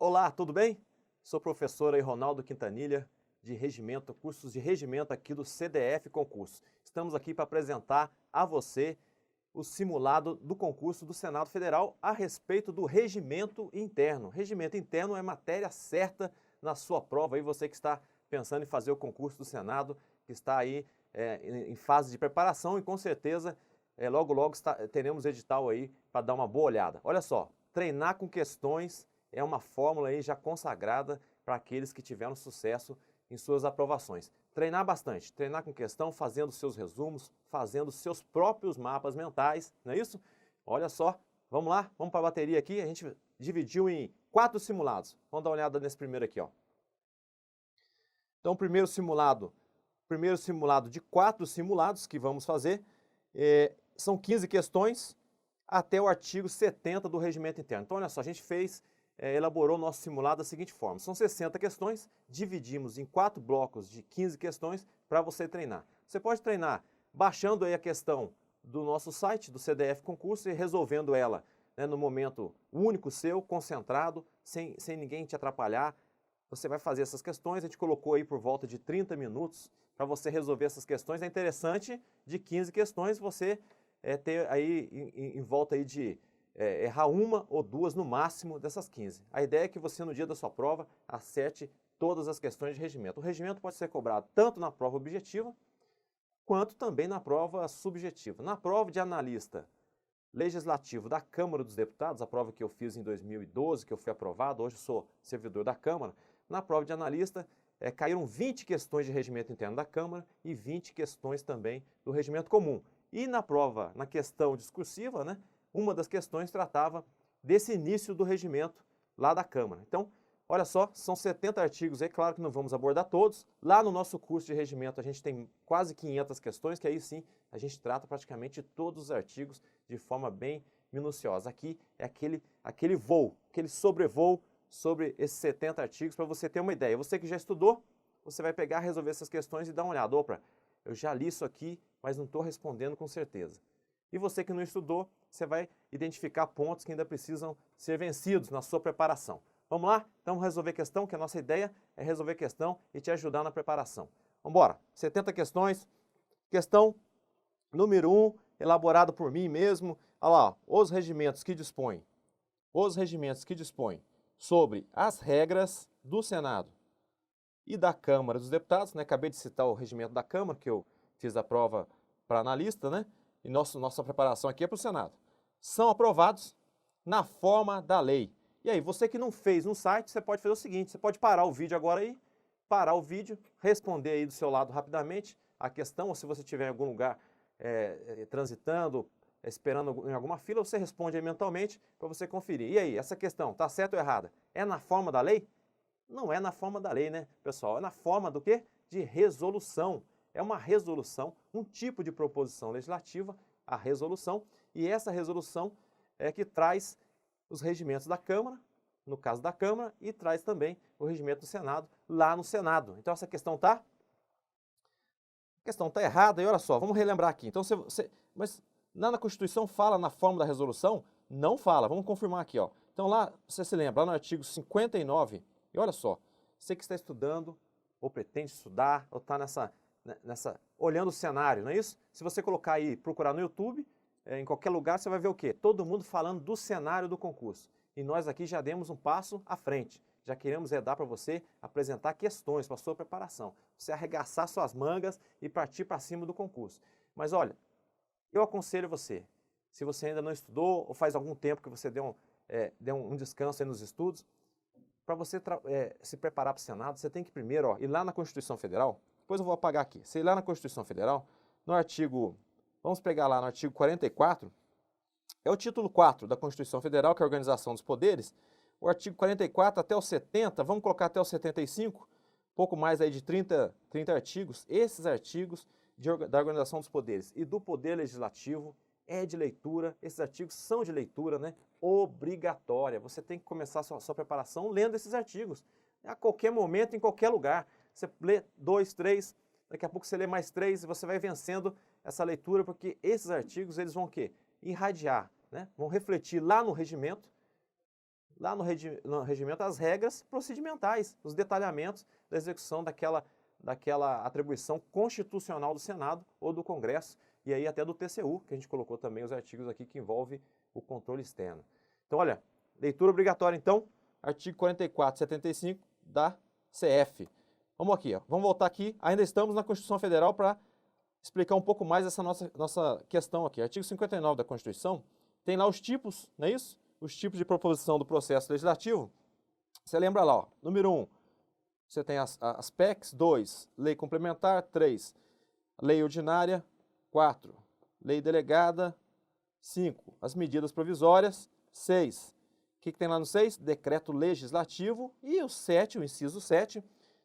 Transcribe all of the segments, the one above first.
Olá, tudo bem? Sou o professor aí Ronaldo Quintanilha, de Regimento, cursos de Regimento aqui do CDF Concurso. Estamos aqui para apresentar a você o simulado do concurso do Senado Federal a respeito do regimento interno. Regimento interno é matéria certa na sua prova, aí você que está pensando em fazer o concurso do Senado, que está aí em fase de preparação e com certeza logo logo teremos edital aí para dar uma boa olhada. Olha só, treinar com questões é uma fórmula aí já consagrada para aqueles que tiveram sucesso em suas aprovações. Treinar bastante, treinar com questão, fazendo seus resumos, fazendo seus próprios mapas mentais, não é isso? Olha só, vamos lá, vamos para a bateria aqui, a gente dividiu em 4 simulados. Vamos dar uma olhada nesse primeiro aqui, ó. Então, o primeiro simulado de 4 simulados que vamos fazer, são 15 questões até o artigo 70 do Regimento Interno. Então, olha só, a gente elaborou o nosso simulado da seguinte forma. São 60 questões, dividimos em 4 blocos de 15 questões para você treinar. Você pode treinar baixando aí a questão do nosso site, do CDF Concurso, e resolvendo ela no momento único seu, concentrado, sem ninguém te atrapalhar. Você vai fazer essas questões, a gente colocou aí por volta de 30 minutos para você resolver essas questões. É interessante, de 15 questões, você ter aí em volta aí de errar 1 ou 2 no máximo dessas 15. A ideia é que você, no dia da sua prova, acerte todas as questões de regimento. O regimento pode ser cobrado tanto na prova objetiva, quanto também na prova subjetiva. Na prova de analista legislativo da Câmara dos Deputados, a prova que eu fiz em 2012, que eu fui aprovado, hoje eu sou servidor da Câmara, na prova de analista caíram 20 questões de regimento interno da Câmara e 20 questões também do regimento comum. E na prova, na questão discursiva, uma das questões tratava desse início do regimento lá da Câmara. Então, olha só, são 70 artigos, é claro que não vamos abordar todos. Lá no nosso curso de regimento a gente tem quase 500 questões, que aí sim a gente trata praticamente todos os artigos de forma bem minuciosa. Aqui é aquele voo, aquele sobrevoo sobre esses 70 artigos para você ter uma ideia. Você que já estudou, você vai pegar, resolver essas questões e dar uma olhada. Opa, eu já li isso aqui, mas não estou respondendo com certeza. E você que não estudou, você vai identificar pontos que ainda precisam ser vencidos na sua preparação. Vamos lá? Então, resolver questão, que a nossa ideia é resolver questão e te ajudar na preparação. Vamos embora. 70 questões. Questão número 1, elaborado por mim mesmo. Olha lá, os regimentos que dispõem sobre as regras do Senado e da Câmara dos Deputados, acabei de citar o regimento da Câmara, que eu fiz a prova para analista, e nossa preparação aqui é para o Senado. São aprovados na forma da lei. E aí, você que não fez no site, você pode fazer o seguinte, você pode parar o vídeo agora aí, responder aí do seu lado rapidamente a questão, ou se você estiver em algum lugar transitando, esperando em alguma fila, você responde aí mentalmente para você conferir. E aí, essa questão, está certa ou errada? É na forma da lei? Não é na forma da lei, pessoal? É na forma do quê? De resolução. É uma resolução, um tipo de proposição legislativa, a resolução, e essa resolução é que traz os regimentos da Câmara, no caso da Câmara, e traz também o regimento do Senado, lá no Senado. Então essa questão está errada, e olha só, vamos relembrar aqui. Então, mas lá na Constituição fala na forma da resolução? Não fala, vamos confirmar aqui, ó. Então lá, você se lembra, lá no artigo 59, e olha só, você que está estudando, ou pretende estudar, ou está olhando o cenário, não é isso? Se você colocar aí, procurar no YouTube, em qualquer lugar, você vai ver o quê? Todo mundo falando do cenário do concurso. E nós aqui já demos um passo à frente. Já queremos dar para você apresentar questões para a sua preparação. Você arregaçar suas mangas e partir para cima do concurso. Mas olha, eu aconselho você, se você ainda não estudou ou faz algum tempo que você deu um descanso aí nos estudos, para você se preparar para o Senado, você tem que primeiro ir lá na Constituição Federal. Depois eu vou apagar aqui. Você ir lá na Constituição Federal, no artigo, vamos pegar lá no artigo 44, é o título 4 da Constituição Federal, que é a Organização dos Poderes. O artigo 44 até o 70, vamos colocar até o 75, pouco mais aí de 30 artigos. Esses artigos da Organização dos Poderes e do Poder Legislativo é de leitura, esses artigos são de leitura obrigatória. Você tem que começar a sua preparação lendo esses artigos, a qualquer momento, em qualquer lugar. Você lê 2, 3, daqui a pouco você lê mais 3 e você vai vencendo essa leitura, porque esses artigos eles vão o quê? Irradiar, vão refletir lá no regimento, lá no regimento as regras procedimentais, os detalhamentos da execução daquela atribuição constitucional do Senado ou do Congresso, e aí até do TCU, que a gente colocou também os artigos aqui que envolvem o controle externo. Então, olha, leitura obrigatória, então, artigo 44, 75 da CF. Vamos aqui, ó. Vamos voltar aqui, ainda estamos na Constituição Federal para explicar um pouco mais essa nossa questão aqui. Artigo 59 da Constituição tem lá os tipos, não é isso? Os tipos de proposição do processo legislativo. Você lembra lá, ó, número 1, você tem as PECs, 2, lei complementar, 3, lei ordinária, 4, lei delegada, 5, as medidas provisórias, 6. O que tem lá no 6? Decreto legislativo. E o 7, o inciso 7,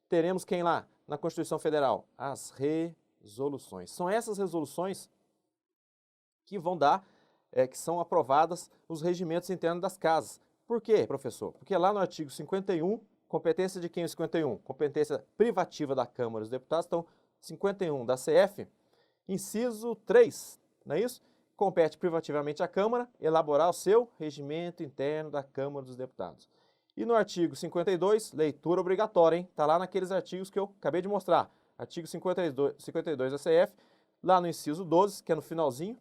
teremos quem lá na Constituição Federal? As resoluções. São essas resoluções que vão dar, que são aprovadas os regimentos internos das casas. Por quê, professor? Porque lá no artigo 51, competência de quem é o 51? Competência privativa da Câmara dos Deputados, então 51 da CF, inciso 3, não é isso? Compete privativamente à Câmara elaborar o seu regimento interno da Câmara dos Deputados. E no artigo 52, leitura obrigatória, hein? Está lá naqueles artigos que eu acabei de mostrar. Artigo 52 da CF, lá no inciso 12, que é no finalzinho,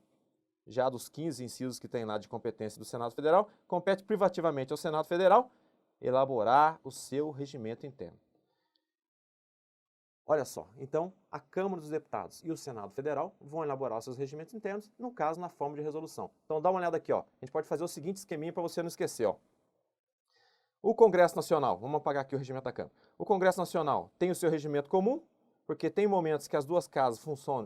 já dos 15 incisos que tem lá de competência do Senado Federal, compete privativamente ao Senado Federal elaborar o seu regimento interno. Olha só, então a Câmara dos Deputados e o Senado Federal vão elaborar os seus regimentos internos, no caso na forma de resolução. Então dá uma olhada aqui, ó. A gente pode fazer o seguinte esqueminha para você não esquecer, ó. O Congresso Nacional, vamos apagar aqui o regimento da Câmara. O Congresso Nacional tem o seu regimento comum, porque tem momentos que as duas casas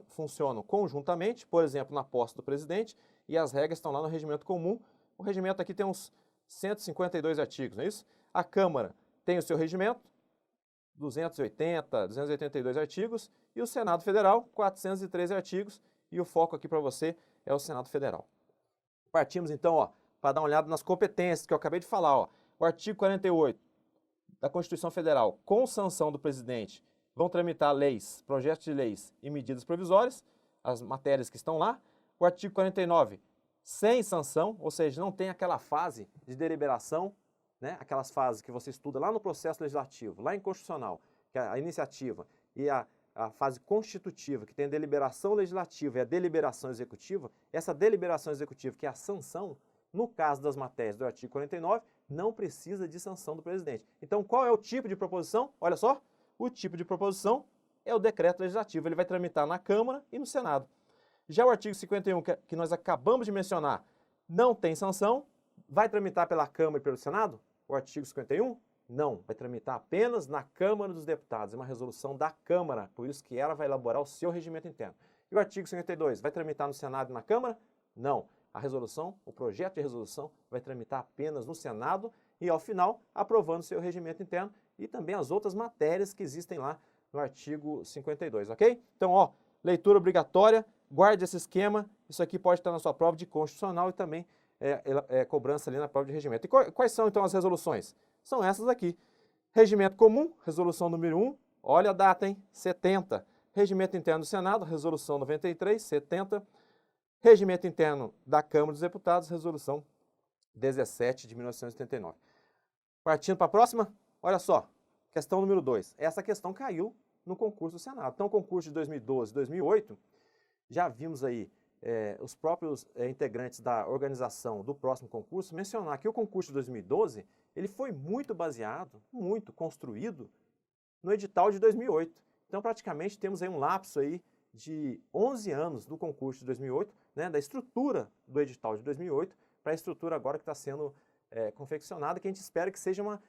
funcionam conjuntamente, por exemplo, na posse do presidente, e as regras estão lá no regimento comum. O regimento aqui tem uns 152 artigos, não é isso? A Câmara tem o seu regimento, 282 artigos, e o Senado Federal, 413 artigos, e o foco aqui para você é o Senado Federal. Partimos então, ó, para dar uma olhada nas competências que eu acabei de falar, ó. O artigo 48 da Constituição Federal, com sanção do presidente, vão tramitar leis, projetos de leis e medidas provisórias, as matérias que estão lá. O artigo 49, sem sanção, ou seja, não tem aquela fase de deliberação, né? Aquelas fases que você estuda lá no processo legislativo, lá em constitucional, que é a iniciativa, e a fase constitutiva, que tem a deliberação legislativa e a deliberação executiva. Essa deliberação executiva, que é a sanção, no caso das matérias do artigo 49, não precisa de sanção do presidente. Então, qual é o tipo de proposição? Olha só, o tipo de proposição é o decreto legislativo. Ele vai tramitar na Câmara e no Senado. Já o artigo 51, que nós acabamos de mencionar, não tem sanção, vai tramitar pela Câmara e pelo Senado? O artigo 51? Não, vai tramitar apenas na Câmara dos Deputados. É uma resolução da Câmara, por isso que ela vai elaborar o seu regimento interno. E o artigo 52, vai tramitar no Senado e na Câmara? Não. A resolução, o projeto de resolução, vai tramitar apenas no Senado e, ao final, aprovando o seu regimento interno e também as outras matérias que existem lá no artigo 52, ok? Então, ó, leitura obrigatória, guarde esse esquema, isso aqui pode estar na sua prova de constitucional e também cobrança ali na prova de regimento. E quais são, então, as resoluções? São essas aqui. Regimento comum, resolução número 1, olha a data, hein? 70. Regimento interno do Senado, resolução 93, 70. Regimento interno da Câmara dos Deputados, resolução 17 de 1979. Partindo para a próxima, olha só, questão número 2. Essa questão caiu no concurso do Senado. Então, o concurso de 2012 e 2008, já vimos aí os próprios integrantes da organização do próximo concurso mencionar que o concurso de 2012, ele foi muito baseado, muito construído no edital de 2008. Então, praticamente, temos aí um lapso aí de 11 anos do concurso de 2008, né, da estrutura do edital de 2008 para a estrutura agora que está sendo confeccionada, que a gente espera que seja uma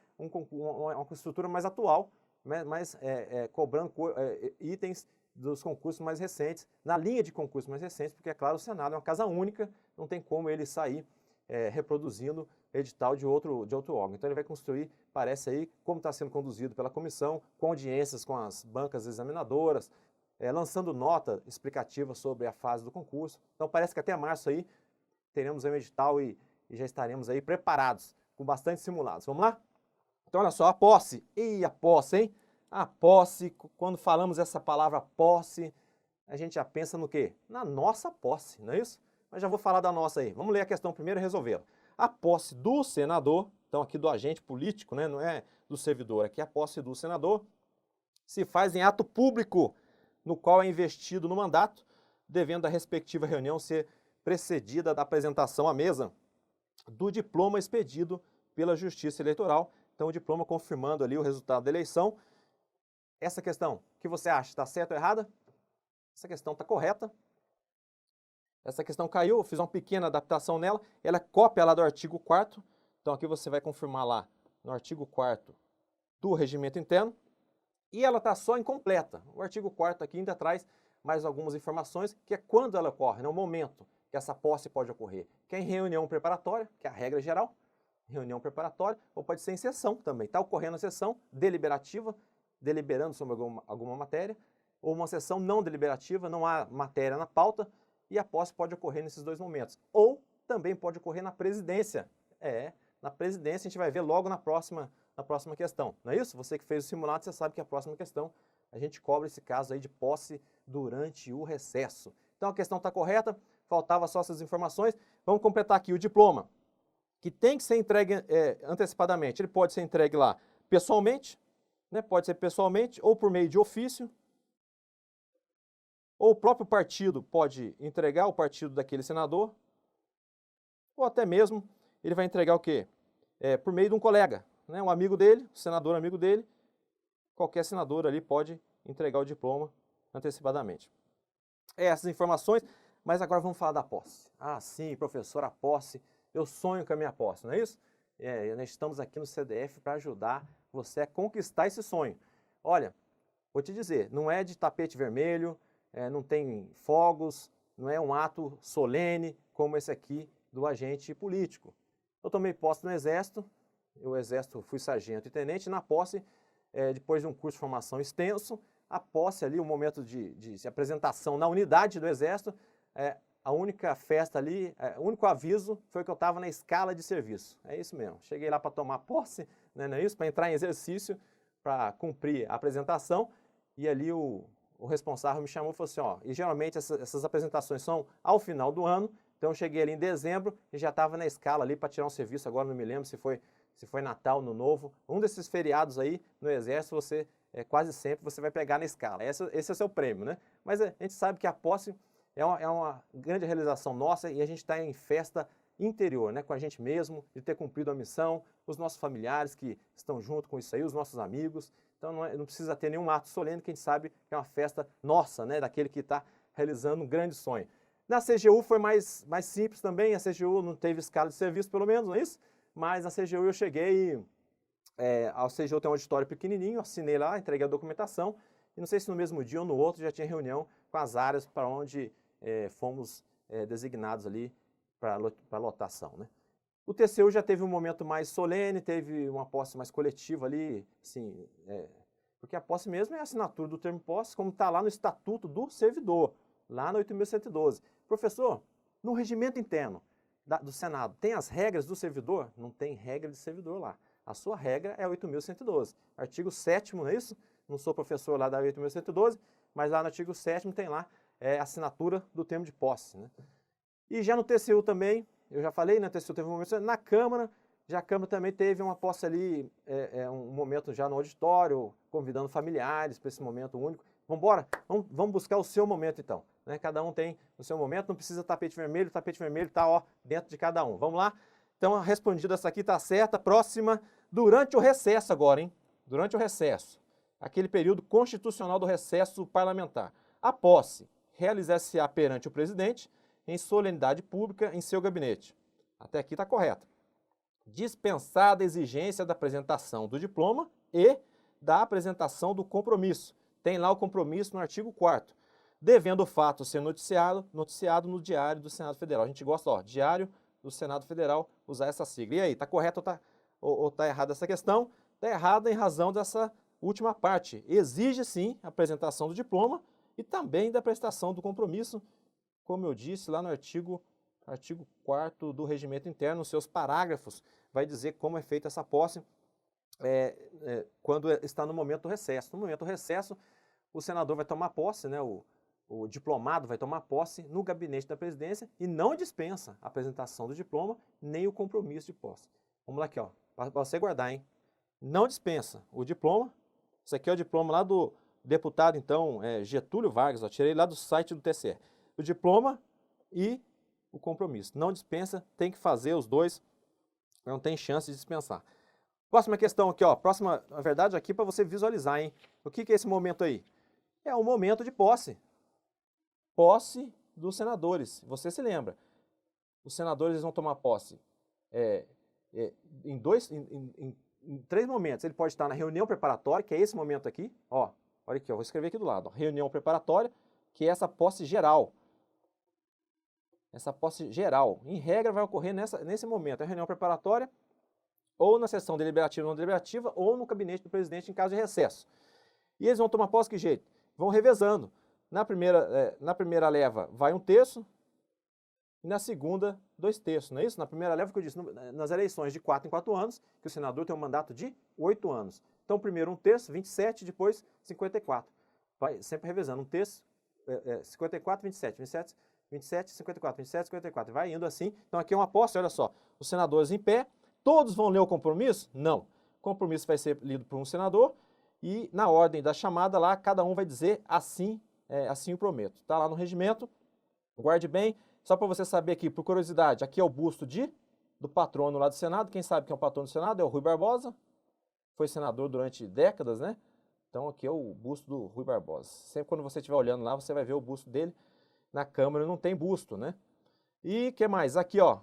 estrutura mais atual, né, cobrando itens dos concursos mais recentes, na linha de concursos mais recentes, porque, é claro, o Senado é uma casa única, não tem como ele sair reproduzindo edital de outro órgão. Então ele vai construir, parece aí, como está sendo conduzido pela comissão, com audiências com as bancas examinadoras, lançando nota explicativa sobre a fase do concurso. Então parece que até março aí teremos um edital e já estaremos aí preparados, com bastante simulados. Vamos lá? Então olha só, a posse. E a posse, hein? A posse, quando falamos essa palavra posse, a gente já pensa no quê? Na nossa posse, não é isso? Mas já vou falar da nossa aí. Vamos ler a questão primeiro e resolvê-la. A posse do senador, então aqui do agente político, né, não é do servidor, aqui é a posse do senador, se faz em ato público, no qual é investido no mandato, devendo a respectiva reunião ser precedida da apresentação à mesa do diploma expedido pela Justiça Eleitoral. Então, o diploma confirmando ali o resultado da eleição. Essa questão, o que você acha? Está certa ou errada? Essa questão está correta. Essa questão caiu, eu fiz uma pequena adaptação nela. Ela é cópia lá do artigo 4º. Então, aqui você vai confirmar lá no artigo 4º do regimento interno. E ela está só incompleta. O artigo 4º aqui ainda traz mais algumas informações, que é quando ela ocorre, no momento que essa posse pode ocorrer, que é em reunião preparatória, que é a regra geral, reunião preparatória, ou pode ser em sessão também. Está ocorrendo a sessão deliberativa, deliberando sobre alguma matéria, ou uma sessão não deliberativa, não há matéria na pauta, e a posse pode ocorrer nesses dois momentos. Ou também pode ocorrer na presidência. Na presidência a gente vai ver logo na próxima questão. Não é isso? Você que fez o simulado, você sabe que a próxima questão a gente cobre esse caso aí de posse durante o recesso. Então a questão está correta, faltava só essas informações. Vamos completar aqui o diploma, que tem que ser entregue antecipadamente. Ele pode ser entregue lá pessoalmente, né? Pode ser pessoalmente ou por meio de ofício, ou o próprio partido pode entregar, o partido daquele senador, ou até mesmo ele vai entregar o quê? Por meio de um colega, né? Um amigo dele, um senador amigo dele, qualquer senador ali pode entregar o diploma antecipadamente. Essas informações, mas agora vamos falar da posse. Ah, sim, professor, a posse, eu sonho com a minha posse, não é isso? Nós estamos aqui no CDF para ajudar você a conquistar esse sonho. Olha, vou te dizer, não é de tapete vermelho, não tem fogos, não é um ato solene como esse aqui do agente político. Eu tomei posse no Exército, fui sargento e tenente, na posse, depois de um curso de formação extenso, a posse ali, o momento de apresentação na unidade do Exército, a única festa ali, o único aviso foi que eu estava na escala de serviço. É isso mesmo. Cheguei lá para tomar posse, né, não é isso? Para entrar em exercício, para cumprir a apresentação, e ali o responsável me chamou e falou assim, ó, e geralmente essas apresentações são ao final do ano, então eu cheguei ali em dezembro e já estava na escala ali para tirar um serviço, agora não me lembro se foi Natal, Ano Novo, um desses feriados aí no Exército, você quase sempre você vai pegar na escala. Esse é o seu prêmio, né? Mas a gente sabe que a posse é uma grande realização nossa e a gente está em festa interior, né? Com a gente mesmo, de ter cumprido a missão, os nossos familiares que estão junto com isso aí, os nossos amigos. Então não precisa ter nenhum ato solene, que a gente sabe que é uma festa nossa, né? Daquele que está realizando um grande sonho. Na CGU foi mais simples também, a CGU não teve escala de serviço, pelo menos, não é isso? Mas na CGU eu cheguei e a CGU tem um auditório pequenininho, assinei lá, entreguei a documentação, e não sei se no mesmo dia ou no outro já tinha reunião com as áreas para onde fomos designados ali para lotação, né? O TCU já teve um momento mais solene, teve uma posse mais coletiva ali, assim, porque a posse mesmo é a assinatura do termo posse, como está lá no Estatuto do Servidor, lá no 8.112. Professor, no regimento interno do Senado, tem as regras do servidor? Não tem regra de servidor lá. A sua regra é 8.112. Artigo 7º, não é isso? Não sou professor lá da 8.112, mas lá no artigo 7º tem lá a assinatura do termo de posse, né? E já no TCU também, eu já falei, né, TCU teve um momento, na Câmara, já a Câmara também teve uma posse ali, um momento já no auditório, convidando familiares para esse momento único. Vamos embora? Vamos buscar o seu momento então, né? Cada um tem o seu momento, não precisa tapete vermelho está, ó, dentro de cada um. Vamos lá? Então, respondida essa aqui está certa. Próxima, durante o recesso agora, hein? Durante o recesso, aquele período constitucional do recesso parlamentar. A posse realizar-se-á perante o presidente em solenidade pública em seu gabinete. Até aqui está correto. Dispensada a exigência da apresentação do diploma e da apresentação do compromisso. Tem lá o compromisso no artigo 4º. Devendo o fato ser noticiado no Diário do Senado Federal. A gente gosta, ó, Diário do Senado Federal, usar essa sigla. E aí, está correto ou está errada essa questão? Está errada em razão dessa última parte. Exige, sim, a apresentação do diploma e também da prestação do compromisso, como eu disse lá no artigo 4º do Regimento Interno, nos seus parágrafos, vai dizer como é feita essa posse quando está no momento do recesso. No momento do recesso, o senador vai tomar posse, né, o diplomado vai tomar posse no gabinete da presidência e não dispensa a apresentação do diploma nem o compromisso de posse. Vamos lá aqui, ó. para você guardar, hein? Não dispensa o diploma. Isso aqui é o diploma lá do deputado, então, Getúlio Vargas, ó, tirei lá do site do TSE. O diploma e o compromisso. Não dispensa, tem que fazer os dois, não tem chance de dispensar. Próxima questão aqui, ó. Próxima, na verdade, aqui para você visualizar, hein? O que é esse momento aí? É um momento de posse. Posse dos senadores. Você se lembra? Os senadores vão tomar posse em 3 momentos. Ele pode estar na reunião preparatória, que é esse momento aqui. Ó, olha aqui, ó, vou escrever aqui do lado. Ó, reunião preparatória, que é essa posse geral. Essa posse geral, em regra, vai ocorrer nesse momento. É reunião preparatória, ou na sessão deliberativa ou não deliberativa, ou no gabinete do presidente em caso de recesso. E eles vão tomar posse de que jeito? Vão revezando. Na primeira leva vai 1/3, e na segunda 2/3, não é isso? Na primeira leva, que eu disse, nas eleições de 4 em 4 anos, que o senador tem um mandato de 8 anos. Então, primeiro 1/3, 27, depois 54. Vai sempre revezando, 1/3, 54, 27, 27, 27, 54, 27, 54. Vai indo assim. Então, aqui é uma posse, olha só. Os senadores em pé, todos vão ler o compromisso? Não. O compromisso vai ser lido por um senador e, na ordem da chamada lá, cada um vai dizer assim, assim eu prometo. Está lá no regimento, guarde bem. Só para você saber aqui, por curiosidade, aqui é o busto do patrono lá do Senado. Quem sabe quem é o patrono do Senado? É o Rui Barbosa. Foi senador durante décadas, né? Então aqui é o busto do Rui Barbosa. Sempre quando você estiver olhando lá, você vai ver o busto dele. Na Câmara não tem busto, né? E o que mais? Aqui, ó,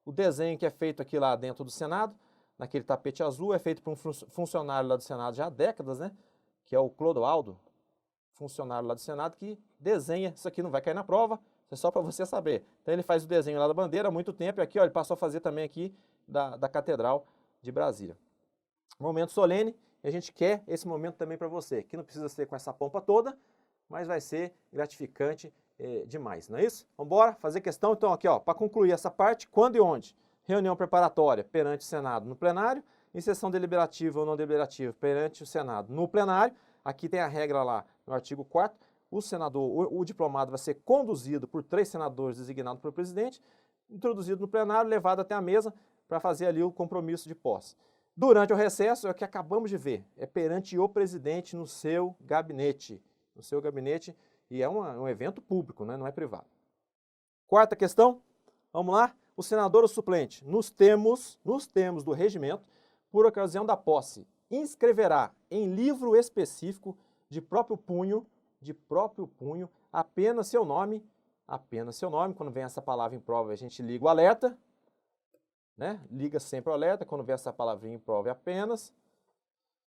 o desenho que é feito aqui lá dentro do Senado, naquele tapete azul, é feito por um funcionário lá do Senado já há décadas, né? Que é o Clodoaldo, funcionário lá do Senado, que desenha. Isso aqui não vai cair na prova, é só para você saber. Então ele faz o desenho lá da bandeira há muito tempo, e aqui, ó, ele passou a fazer também aqui da Catedral de Brasília. Momento solene, e a gente quer esse momento também para você, que não precisa ser com essa pompa toda, mas vai ser gratificante demais, não é isso? Vamos embora fazer questão, então, aqui, ó, para concluir essa parte, quando e onde? Reunião preparatória perante o Senado no plenário, em sessão deliberativa ou não deliberativa perante o Senado no plenário. Aqui tem a regra lá no artigo 4º, o senador, o diplomado vai ser conduzido por 3 senadores designados pelo presidente, introduzido no plenário, levado até a mesa para fazer ali o compromisso de posse. Durante o recesso, é o que acabamos de ver, é perante o presidente no seu gabinete. No seu gabinete, e é um evento público, né? Não é privado. Quarta questão, vamos lá. O senador ou suplente, nos termos do regimento, por ocasião da posse, inscreverá em livro específico de próprio punho, apenas seu nome. Quando vem essa palavra em prova, a gente liga o alerta, né? Liga sempre o alerta, quando vem essa palavrinha em prova é apenas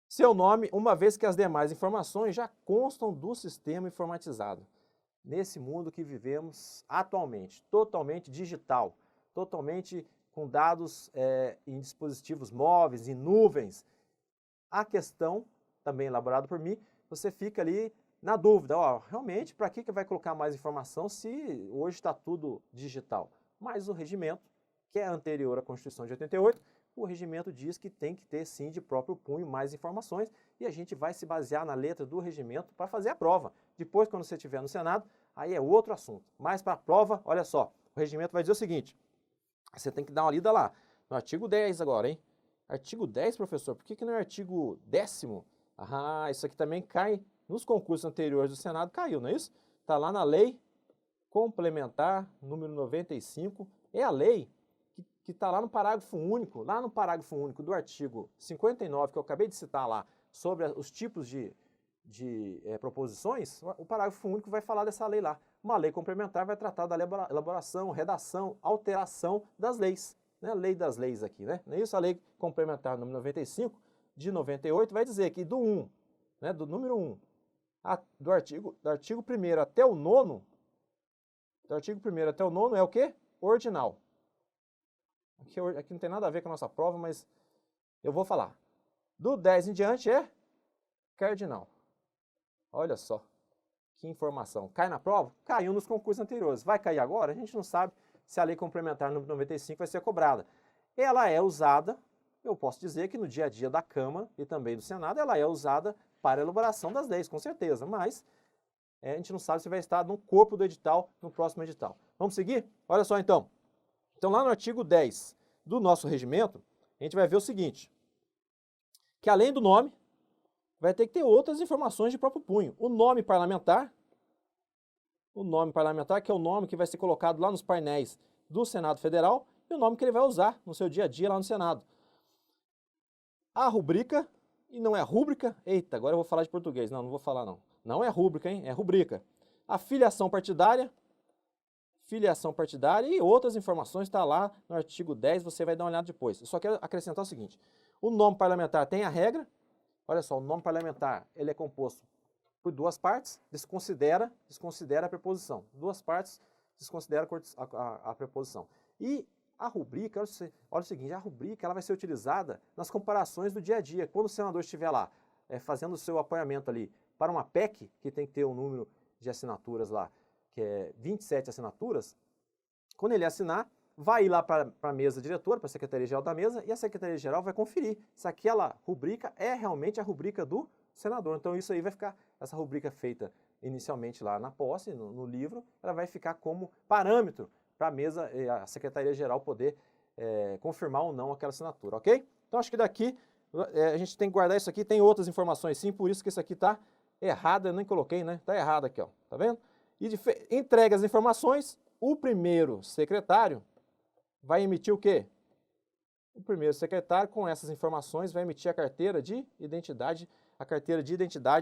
seu nome, uma vez que as demais informações já constam do sistema informatizado. Nesse mundo que vivemos atualmente, totalmente digital, totalmente com dados em dispositivos móveis, em nuvens, a questão, também elaborada por mim, você fica ali na dúvida, ó, realmente, para que vai colocar mais informação se hoje está tudo digital? Mas o regimento, que é anterior à Constituição de 88, o regimento diz que tem que ter, sim, de próprio punho mais informações, e a gente vai se basear na letra do regimento para fazer a prova. Depois, quando você estiver no Senado, aí é outro assunto. Mas para a prova, olha só, o regimento vai dizer o seguinte, você tem que dar uma lida lá, no artigo 10 agora, hein? Artigo 10, professor, por que não é artigo 10º? Ah, isso aqui também cai nos concursos anteriores do Senado, caiu, não é isso? Está lá na lei complementar número 95, é a lei que está lá no parágrafo único, do artigo 59, que eu acabei de citar lá, sobre os tipos de proposições, o parágrafo único vai falar dessa lei lá. Uma lei complementar vai tratar da elaboração, redação, alteração das leis. Né? Lei das leis aqui, né? Não é isso? A lei complementar número 95, de 98, vai dizer que do número 1, do artigo 1º até o 9º, é o quê? Ordinal. Aqui não tem nada a ver com a nossa prova, mas eu vou falar. Do 10 em diante é cardinal. Olha só, que informação. Cai na prova? Caiu nos concursos anteriores. Vai cair agora? A gente não sabe se a lei complementar número 95 vai ser cobrada. Ela é usada, eu posso dizer que no dia a dia da Câmara e também do Senado, ela é usada para a elaboração das leis, com certeza, mas a gente não sabe se vai estar no corpo do edital, no próximo edital. Vamos seguir? Olha só então. Então lá no artigo 10 do nosso regimento, a gente vai ver o seguinte, que além do nome, vai ter que ter outras informações de próprio punho. O nome parlamentar, que é o nome que vai ser colocado lá nos painéis do Senado Federal, e o nome que ele vai usar no seu dia a dia lá no Senado. A rubrica, e não é rúbrica, eita, agora eu vou falar de português, não vou falar não. Não é rúbrica, hein? É rubrica. A filiação partidária e outras informações está lá no artigo 10, você vai dar uma olhada depois. Eu só quero acrescentar o seguinte, o nome parlamentar tem a regra, olha só, o nome parlamentar ele é composto por duas partes, desconsidera a preposição. Duas partes, desconsidera a preposição. E a rubrica, olha o seguinte, a rubrica ela vai ser utilizada nas comparações do dia a dia. Quando o senador estiver lá fazendo o seu apoiamento ali para uma PEC, que tem que ter um número de assinaturas lá, que é 27 assinaturas, quando ele assinar, vai ir lá para a mesa diretora, para a Secretaria-Geral da mesa, e a Secretaria-Geral vai conferir se aquela rubrica é realmente a rubrica do senador. Então isso aí vai ficar, essa rubrica feita inicialmente lá na posse, no livro, ela vai ficar como parâmetro para a mesa, a Secretaria-Geral poder confirmar ou não aquela assinatura, ok? Então acho que daqui a gente tem que guardar isso aqui, tem outras informações sim, por isso que isso aqui está errado, eu nem coloquei, né? Está errado aqui, ó, tá vendo? E entrega as informações, o primeiro secretário vai emitir o quê? O primeiro secretário, com essas informações, vai emitir a carteira de identidade,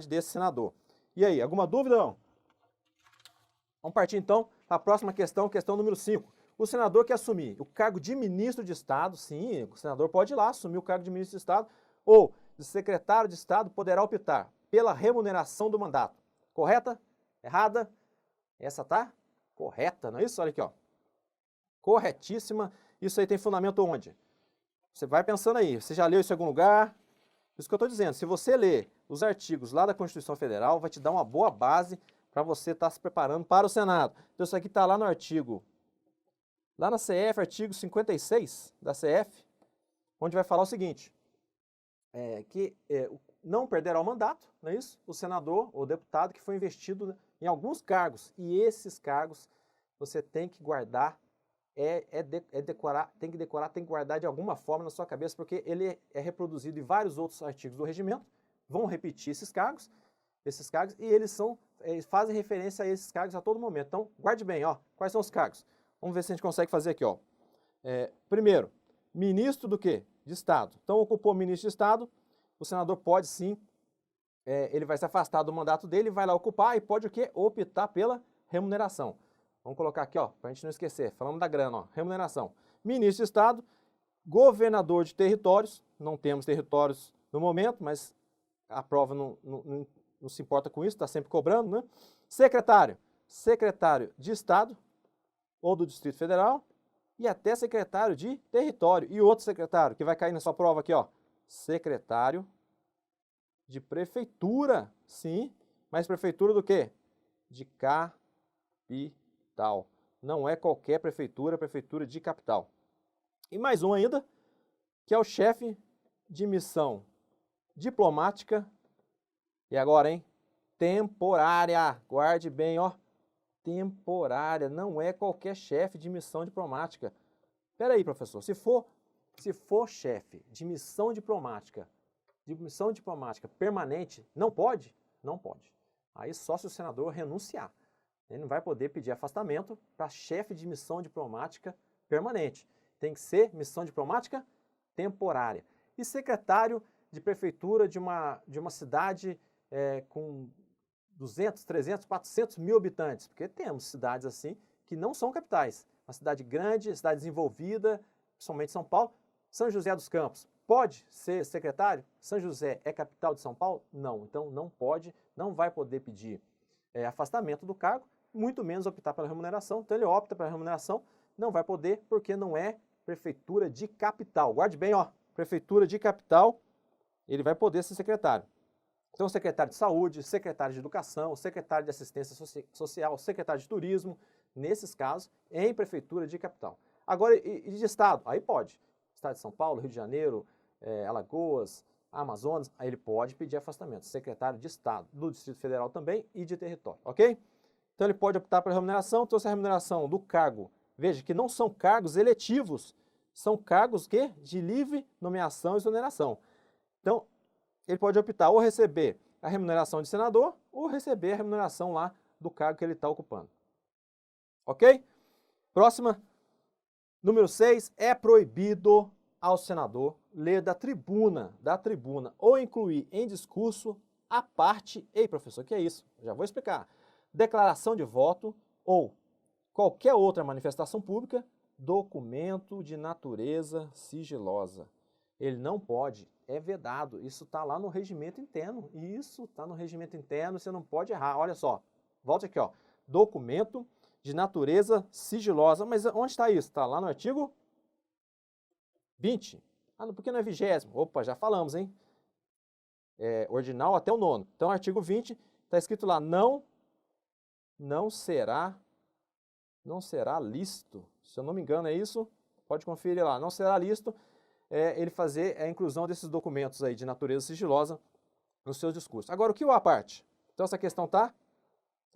desse senador. E aí, alguma dúvida ou não? Vamos partir então para a próxima questão, questão número 5. O senador que assumir o cargo de ministro de Estado, sim, o senador pode ir lá assumir o cargo de ministro de Estado, ou de secretário de Estado, poderá optar pela remuneração do mandato. Correta? Errada? Essa tá correta, não é isso? Olha aqui, ó. Corretíssima. Isso aí tem fundamento onde? Você vai pensando aí, você já leu isso em algum lugar? Isso que eu estou dizendo, se você ler os artigos lá da Constituição Federal, vai te dar uma boa base para você estar se preparando para o Senado. Então isso aqui está lá no artigo, lá na CF, artigo 56 da CF, onde vai falar o seguinte, não perderá o mandato, não é isso? O senador ou deputado que foi investido em alguns cargos, e esses cargos você tem que guardar, tem que guardar de alguma forma na sua cabeça, porque ele é reproduzido em vários outros artigos do regimento, vão repetir esses cargos, e eles fazem referência a esses cargos a todo momento. Então, guarde bem, ó, quais são os cargos? Vamos ver se a gente consegue fazer aqui, ó. Primeiro, ministro do quê? De Estado. Então, ocupou ministro de Estado, o senador pode sim, ele vai se afastar do mandato dele, vai lá ocupar e pode o quê? Optar pela remuneração. Vamos colocar aqui, ó, para a gente não esquecer, falando da grana, ó, remuneração. Ministro de Estado, governador de territórios, não temos territórios no momento, mas a prova não se importa com isso, está sempre cobrando, né? Secretário de Estado ou do Distrito Federal e até secretário de território. E outro secretário que vai cair na sua prova aqui, ó, secretário de prefeitura, sim, mas prefeitura do quê? De capital. Não é qualquer prefeitura, prefeitura de capital. E mais um ainda, que é o chefe de missão diplomática, e agora, hein? Temporária, guarde bem, ó, temporária, não é qualquer chefe de missão diplomática. Espera aí, professor, se for chefe de missão diplomática permanente, não pode? Não pode. Aí só se o senador renunciar. Ele não vai poder pedir afastamento para chefe de missão diplomática permanente. Tem que ser missão diplomática temporária. E secretário de prefeitura de uma cidade com 200, 300, 400 mil habitantes, porque temos cidades assim que não são capitais. Uma cidade grande, cidade desenvolvida, principalmente São Paulo. São José dos Campos, pode ser secretário? São José é capital de São Paulo? Não, então não pode, não vai poder pedir afastamento do cargo, muito menos optar pela remuneração. Então ele opta pela remuneração, não vai poder porque não é prefeitura de capital. Guarde bem, ó, prefeitura de capital, ele vai poder ser secretário. Então, secretário de saúde, secretário de educação, secretário de assistência social, secretário de turismo, nesses casos, em prefeitura de capital. Agora, e de estado? Aí pode. Estado de São Paulo, Rio de Janeiro, Alagoas, Amazonas, aí ele pode pedir afastamento. Secretário de Estado, do Distrito Federal também e de território, ok? Então, ele pode optar pela remuneração. Então, se a remuneração do cargo, veja que não são cargos eletivos, São cargos que de livre nomeação e exoneração. Então, ele pode optar ou receber a remuneração de senador ou receber a remuneração lá do cargo que ele está ocupando. Ok? Próxima. Número 6. É proibido ao senador ler da tribuna, ou incluir em discurso a parte... Ei, professor, o que é isso? Já vou explicar. Declaração de voto ou qualquer outra manifestação pública, documento de natureza sigilosa. Ele não pode, é vedado. Isso está lá no regimento interno. Isso está no regimento interno, você não pode errar. Olha só, volte aqui, ó. Documento de natureza sigilosa. Mas onde está isso? Está lá no artigo 20. Ah, por que não é 20º? Opa, já falamos, hein? Ordinal até o 9º. Então, artigo 20, está escrito lá, não será lícito. Se eu não me engano, é isso. Pode conferir lá. Não será lícito ele fazer a inclusão desses documentos aí de natureza sigilosa nos seus discursos. Agora, o que o à parte? Então, essa questão está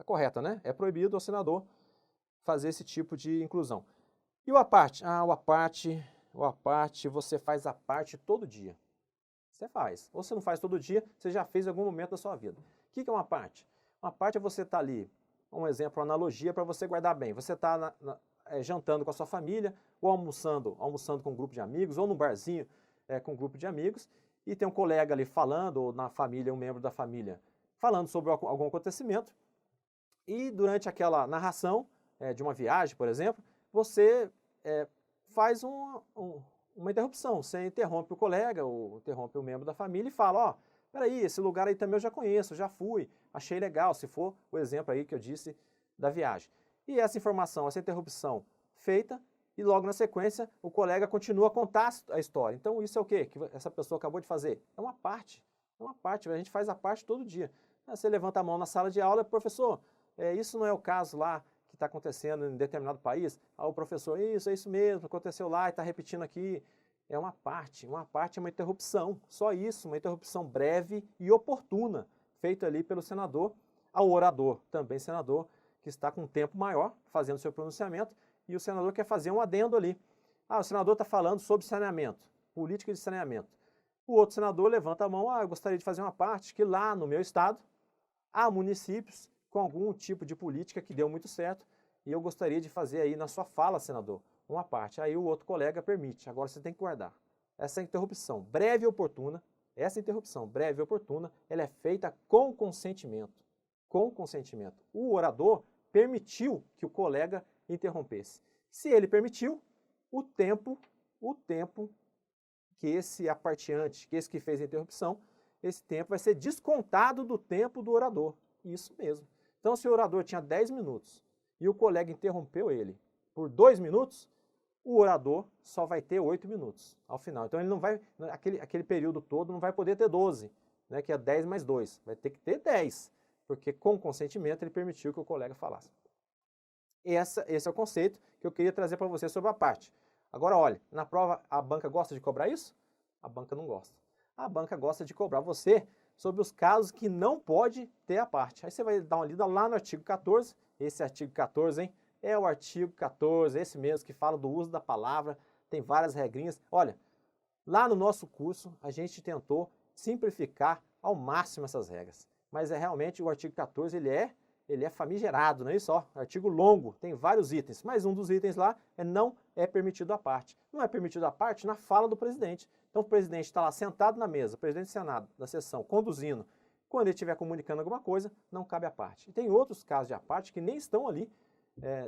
correta, né? É proibido ao senador fazer esse tipo de inclusão. E o à parte? Ah, o à parte, você faz a parte todo dia. Você faz. Ou você não faz todo dia, você já fez em algum momento da sua vida. O que é uma parte? Uma parte é você estar ali, um exemplo, uma analogia para você guardar bem. Você está jantando com a sua família, ou almoçando com um grupo de amigos, ou num barzinho com um grupo de amigos, e tem um colega ali falando, ou na família, um membro da família, falando sobre algum acontecimento, e durante aquela narração de uma viagem, por exemplo, você faz uma interrupção. Você interrompe o colega, ou interrompe o membro da família e fala, ó, peraí, esse lugar aí também eu já conheço, já fui, achei legal, se for o exemplo aí que eu disse da viagem. E essa informação, essa interrupção feita, e logo na sequência o colega continua a contar a história. Então isso é o quê que essa pessoa acabou de fazer? É uma parte, a gente faz a parte todo dia. Você levanta a mão na sala de aula, professor, isso não é o caso lá que está acontecendo em determinado país? Ah, o professor, isso, é isso mesmo, aconteceu lá e está repetindo aqui. É uma parte é uma interrupção, só isso, uma interrupção breve e oportuna, feita ali pelo senador, ao orador, também senador, que está com um tempo maior, fazendo seu pronunciamento, e o senador quer fazer um adendo ali. Ah, o senador está falando sobre saneamento, política de saneamento. O outro senador levanta a mão, eu gostaria de fazer uma parte que lá no meu estado há municípios com algum tipo de política que deu muito certo, e eu gostaria de fazer aí na sua fala, senador, uma parte. Aí o outro colega permite, agora você tem que guardar. Essa interrupção breve e oportuna, ela é feita com consentimento. Com consentimento. O orador permitiu que o colega interrompesse. Se ele permitiu, o tempo que esse aparteante, que esse que fez a interrupção, esse tempo vai ser descontado do tempo do orador. Isso mesmo. Então, se o orador tinha 10 minutos e o colega interrompeu ele por 2 minutos, o orador só vai ter 8 minutos ao final. Então, ele não vai, aquele período todo não vai poder ter 12, né, que é 10 mais 2. Vai ter que ter 10, porque com consentimento ele permitiu que o colega falasse. Esse é o conceito que eu queria trazer para você sobre a parte. Agora, olha, na prova a banca gosta de cobrar isso? A banca não gosta. A banca gosta de cobrar você sobre os casos que não pode ter a parte. Aí você vai dar uma lida lá no artigo 14, esse artigo 14, hein? É o artigo 14, esse mesmo, que fala do uso da palavra, tem várias regrinhas. Olha, lá no nosso curso a gente tentou simplificar ao máximo essas regras, mas realmente o artigo 14 ele é famigerado, não é isso? Ó, artigo longo, tem vários itens, mas um dos itens lá não é permitido a parte. Não é permitido a parte na fala do presidente. Então o presidente está lá sentado na mesa, o presidente do Senado, da sessão, conduzindo. Quando ele estiver comunicando alguma coisa, não cabe a parte. E tem outros casos de a parte que nem estão ali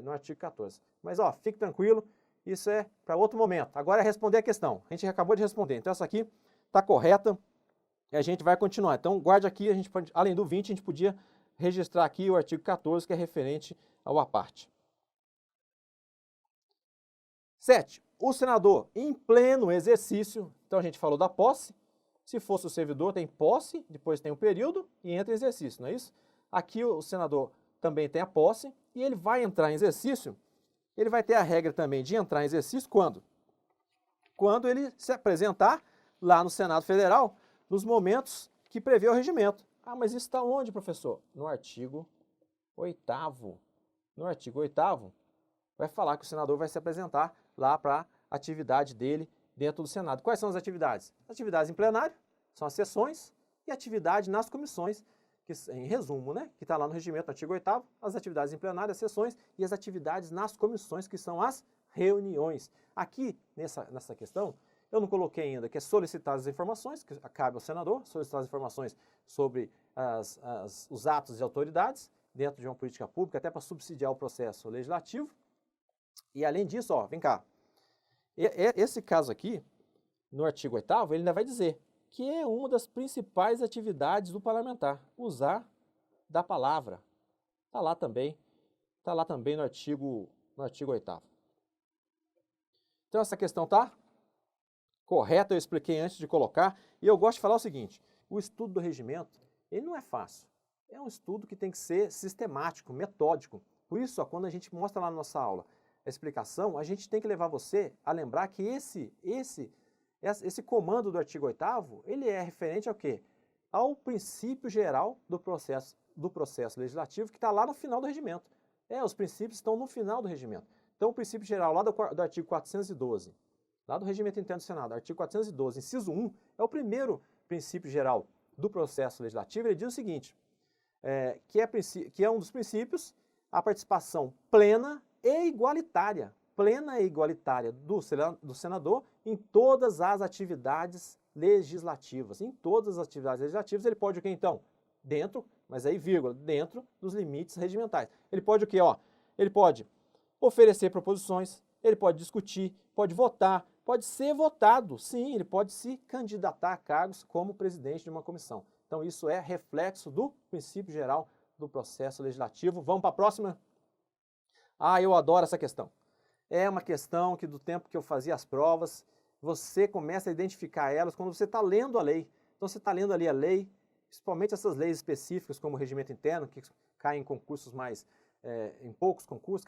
no artigo 14. Mas ó, fique tranquilo, isso é para outro momento. Agora é responder a questão. A gente acabou de responder, então essa aqui está correta e a gente vai continuar. Então guarde aqui, a gente pode, além do 20, a gente podia registrar aqui o artigo 14, que é referente ao à parte. 7. O senador, em pleno exercício, então a gente falou da posse, se fosse o servidor tem posse, depois tem o período e entra em exercício, não é isso? Aqui o senador também tem a posse e ele vai entrar em exercício, ele vai ter a regra também de entrar em exercício quando? Quando ele se apresentar lá no Senado Federal, nos momentos que prevê o regimento. Ah, mas isso está onde, professor? No artigo 8º. No artigo 8º, vai falar que o senador vai se apresentar lá para atividade dele dentro do Senado. Quais são as atividades? Atividades em plenário, são as sessões, e atividade nas comissões, que, em resumo, né, que está lá no regimento, no artigo 8º, as atividades em plenário, as sessões, e as atividades nas comissões, que são as reuniões. Aqui, nessa questão, eu não coloquei ainda que é solicitar as informações, que cabe ao senador, solicitar as informações sobre os atos de autoridades dentro de uma política pública, até para subsidiar o processo legislativo. E além disso, ó, vem cá, esse caso aqui, no artigo 8º, ele ainda vai dizer que é uma das principais atividades do parlamentar, usar da palavra. Está lá também no artigo 8º. Então essa questão tá correta, eu expliquei antes de colocar, e eu gosto de falar o seguinte, o estudo do regimento, ele não é fácil, é um estudo que tem que ser sistemático, metódico. Por isso, ó, quando a gente mostra lá na nossa aula a explicação, a gente tem que levar você a lembrar que esse comando do artigo 8º, ele é referente ao quê? Ao princípio geral do processo legislativo que está lá no final do regimento. Os princípios estão no final do regimento. Então, o princípio geral lá do artigo 412, lá do Regimento Interno do Senado, artigo 412, inciso 1, é o primeiro princípio geral do processo legislativo. Ele diz o seguinte, que é um dos princípios, a participação plena e igualitária do senador em todas as atividades legislativas. Em todas as atividades legislativas, ele pode o quê, então? Dentro, mas aí vírgula, dentro dos limites regimentais. Ele pode o quê, ó? Ele pode oferecer proposições, ele pode discutir, pode votar, pode ser votado, sim, ele pode se candidatar a cargos como presidente de uma comissão. Então isso é reflexo do princípio geral do processo legislativo. Vamos para a próxima? Ah, eu adoro essa questão. É uma questão que do tempo que eu fazia as provas, você começa a identificar elas quando você está lendo a lei. Então você está lendo ali a lei, principalmente essas leis específicas como o regimento interno, que caem em concursos mais, em poucos concursos,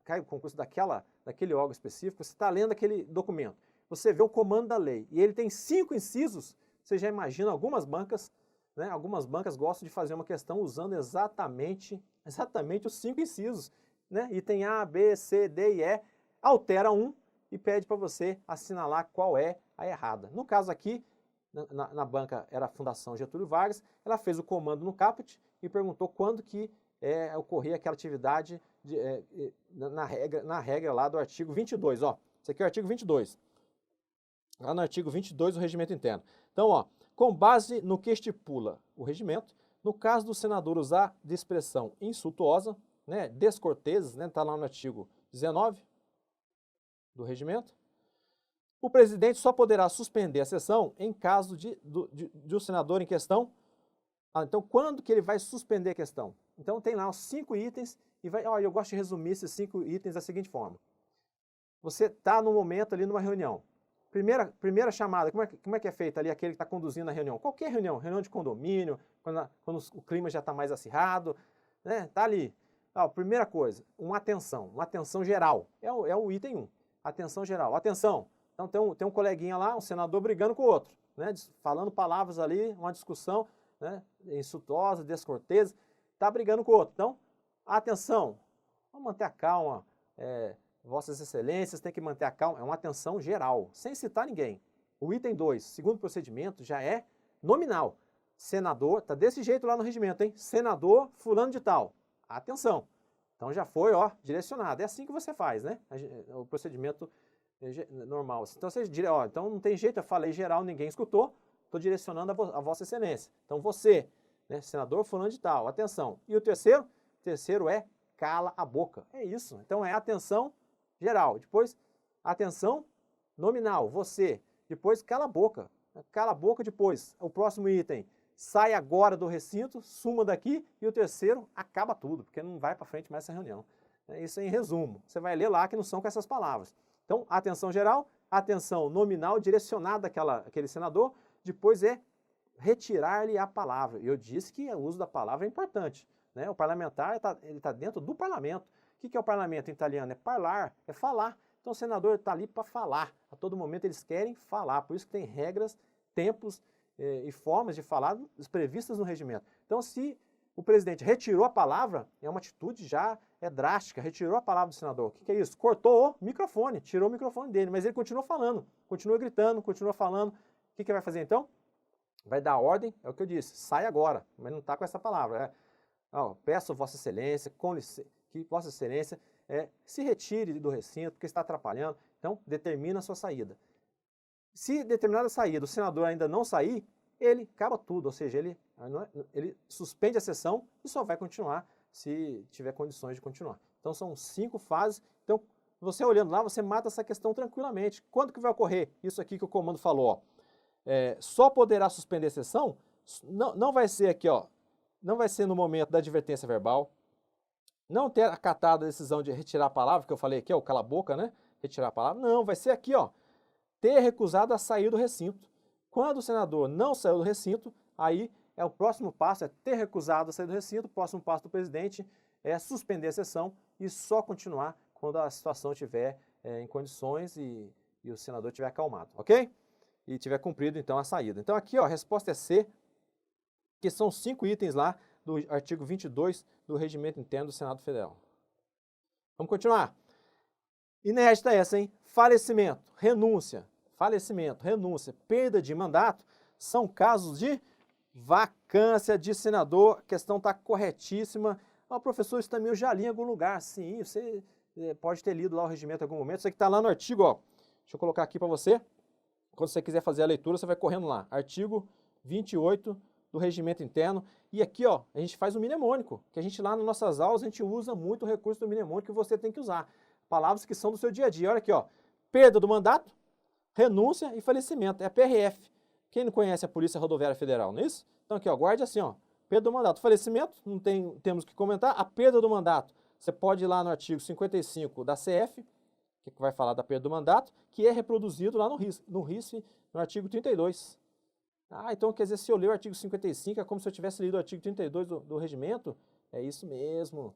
cai o concurso daquele órgão específico, você está lendo aquele documento, você vê o comando da lei, e ele tem 5 incisos, você já imagina algumas bancas, né, algumas bancas gostam de fazer uma questão usando exatamente os 5 incisos, né, item A, B, C, D e E, altera um e pede para você assinalar qual é a errada. No caso aqui, na banca era a Fundação Getúlio Vargas, ela fez o comando no caput e perguntou quando que ocorria aquela atividade na regra lá do artigo 22, ó. Esse aqui é o artigo 22. Lá no artigo 22 do regimento interno. Então, ó, com base no que estipula o regimento, no caso do senador usar de expressão insultuosa, né, descorteses, né, tá lá no artigo 19 do regimento, o presidente só poderá suspender a sessão em caso de o senador em questão. Então, quando que ele vai suspender a questão? Então, tem lá os 5 itens e eu gosto de resumir esses 5 itens da seguinte forma. Você está no momento ali numa reunião. Primeira chamada, como é que é feita ali aquele que está conduzindo a reunião? Qualquer reunião de condomínio, quando o clima já está mais acirrado, né? Tá ali. Primeira coisa, uma atenção geral. É o item 1. Atenção geral. Atenção. Então tem um coleguinha lá, um senador brigando com o outro, né? Falando palavras ali, uma discussão, né? Insultuosa, descortesa, está brigando com o outro. Então, atenção, vamos manter a calma, Vossas Excelências têm que manter a calma, é uma atenção geral, sem citar ninguém. O item 2, segundo procedimento, já é nominal. Senador, está desse jeito lá no regimento, hein? Senador fulano de tal, atenção. Então já foi, ó, direcionado. É assim que você faz, né? O procedimento normal. Então, então não tem jeito, eu falei geral, ninguém escutou, estou direcionando a Vossa Excelência. Então você, né, senador fulano de tal, atenção. E o terceiro? O terceiro é cala a boca. É isso. Então é atenção geral. Depois, atenção nominal, você. Depois, cala a boca. Cala a boca depois. O próximo item, sai agora do recinto, suma daqui. E o terceiro, acaba tudo, porque não vai para frente mais essa reunião. Isso é em resumo. Você vai ler lá que não são com essas palavras. Então, atenção geral, atenção nominal direcionada àquele senador. Depois é retirar-lhe a palavra. Eu disse que o uso da palavra é importante, né? O parlamentar ele tá dentro do parlamento. O que é o parlamento em italiano? É parlar, é falar. Então o senador está ali para falar. A todo momento eles querem falar. Por isso que tem regras, tempos e formas de falar previstas no regimento. Então se o presidente retirou a palavra, é uma atitude já drástica, retirou a palavra do senador. O que é isso? Cortou o microfone, tirou o microfone dele, mas ele continuou falando, continua gritando, continua falando. O que vai fazer então? Vai dar ordem, é o que eu disse, sai agora, mas não está com essa palavra. Peço Vossa Excelência, que Vossa Excelência se retire do recinto, porque está atrapalhando. Então, determina a sua saída. Se determinada saída o senador ainda não sair, ele acaba tudo, ou seja, ele suspende a sessão e só vai continuar se tiver condições de continuar. Então, são 5 fases. Então, você olhando lá, você mata essa questão tranquilamente. Quando que vai ocorrer isso aqui que o comando falou? Só poderá suspender a sessão, não vai ser aqui, não vai ser no momento da advertência verbal, não ter acatado a decisão de retirar a palavra, que eu falei aqui, o cala a boca, né? Retirar a palavra, não, vai ser aqui, ter recusado a sair do recinto. Quando o senador não saiu do recinto, aí o próximo passo é ter recusado a sair do recinto, o próximo passo do presidente é suspender a sessão e só continuar quando a situação estiver em condições e o senador estiver acalmado, ok? E tiver cumprido, então, a saída. Então, aqui, a resposta é C, que são 5 itens lá do artigo 22 do Regimento Interno do Senado Federal. Vamos continuar. Inédita essa, hein? Falecimento, renúncia, perda de mandato, são casos de vacância de senador. A questão está corretíssima. Professor, isso também eu já li em algum lugar. Sim, você pode ter lido lá o regimento em algum momento. Isso aqui está lá no artigo, deixa eu colocar aqui para você. Quando você quiser fazer a leitura, você vai correndo lá. Artigo 28 do Regimento Interno. E aqui, a gente faz o mnemônico, que a gente lá nas nossas aulas, a gente usa muito o recurso do mnemônico que você tem que usar. Palavras que são do seu dia a dia. Olha aqui, perda do mandato, renúncia e falecimento. É a PRF. Quem não conhece a Polícia Rodoviária Federal, não é isso? Então aqui, guarde assim, perda do mandato. Falecimento, não temos que comentar. A perda do mandato, você pode ir lá no artigo 55 da CF, que vai falar da perda do mandato, que é reproduzido lá no RISF, no artigo 32. Então quer dizer, se eu ler o artigo 55, é como se eu tivesse lido o artigo 32 do regimento? É isso mesmo,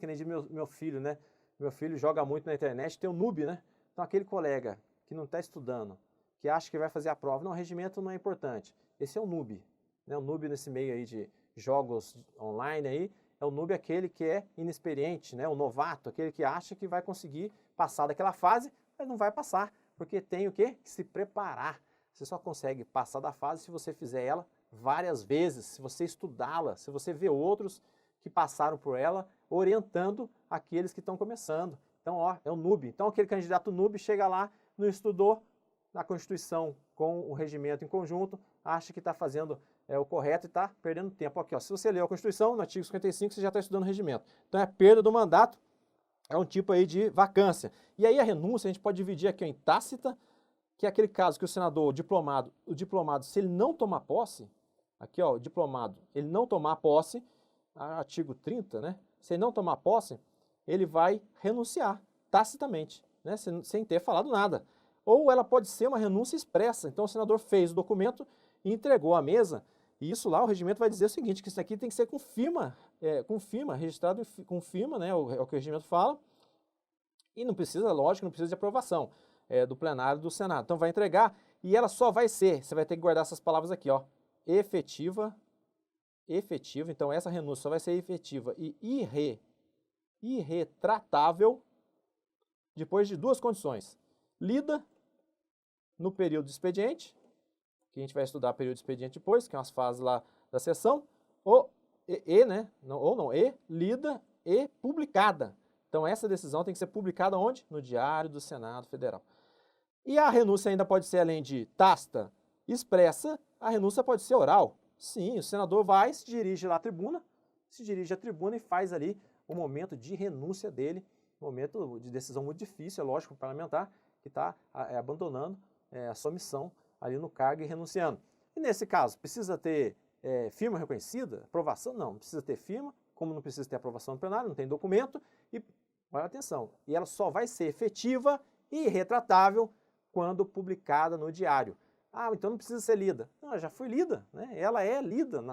que nem diz meu filho, né? Meu filho joga muito na internet, tem um noob, né? Então aquele colega que não está estudando, que acha que vai fazer a prova, não, o regimento não é importante. Esse é o noob, né? O noob nesse meio aí de jogos online aí, é o noob aquele que é inexperiente, né? O novato, aquele que acha que vai conseguir passar daquela fase, mas não vai passar, porque tem o quê? Que se preparar. Você só consegue passar da fase se você fizer ela várias vezes, se você estudá-la, se você ver outros que passaram por ela, orientando aqueles que estão começando. Então, é um noob. Então, aquele candidato noob chega lá, não estudou na Constituição com o regimento em conjunto, acha que está fazendo o correto e está perdendo tempo. Aqui, se você leu a Constituição, no artigo 55, você já está estudando o regimento. Então, a perda do mandato é um tipo aí de vacância. E aí a renúncia a gente pode dividir aqui em tácita, que é aquele caso que o senador, o diplomado, se ele não tomar posse, aqui o diplomado, ele não tomar posse, artigo 30, né? Se ele não tomar posse, ele vai renunciar tacitamente, né? Sem ter falado nada. Ou ela pode ser uma renúncia expressa. Então o senador fez o documento e entregou à mesa, e isso lá o regimento vai dizer o seguinte, que isso aqui tem que ser com firma, registrado com firma, né? É o que o regimento fala, e não precisa, lógico, não precisa de aprovação do plenário do Senado. Então vai entregar e ela só vai ser, você vai ter que guardar essas palavras aqui, efetiva, então essa renúncia só vai ser efetiva e irretratável depois de 2 condições. Lida no período de expediente, que a gente vai estudar período de expediente depois, que é umas fases lá da sessão, lida e publicada. Então essa decisão tem que ser publicada onde? No Diário do Senado Federal. E a renúncia ainda pode ser, além de tácita, expressa, a renúncia pode ser oral. Sim, o senador se dirige lá à tribuna, e faz ali o momento de renúncia dele, um momento de decisão muito difícil, é lógico, o parlamentar, que está abandonando a sua missão ali no cargo e renunciando. E nesse caso, precisa ter firma reconhecida, aprovação? Não precisa ter firma, como não precisa ter aprovação no plenário, não tem documento, e, olha atenção, e ela só vai ser efetiva e irretratável quando publicada no diário. Então não precisa ser lida. Não, ela já foi lida, né? Ela é lida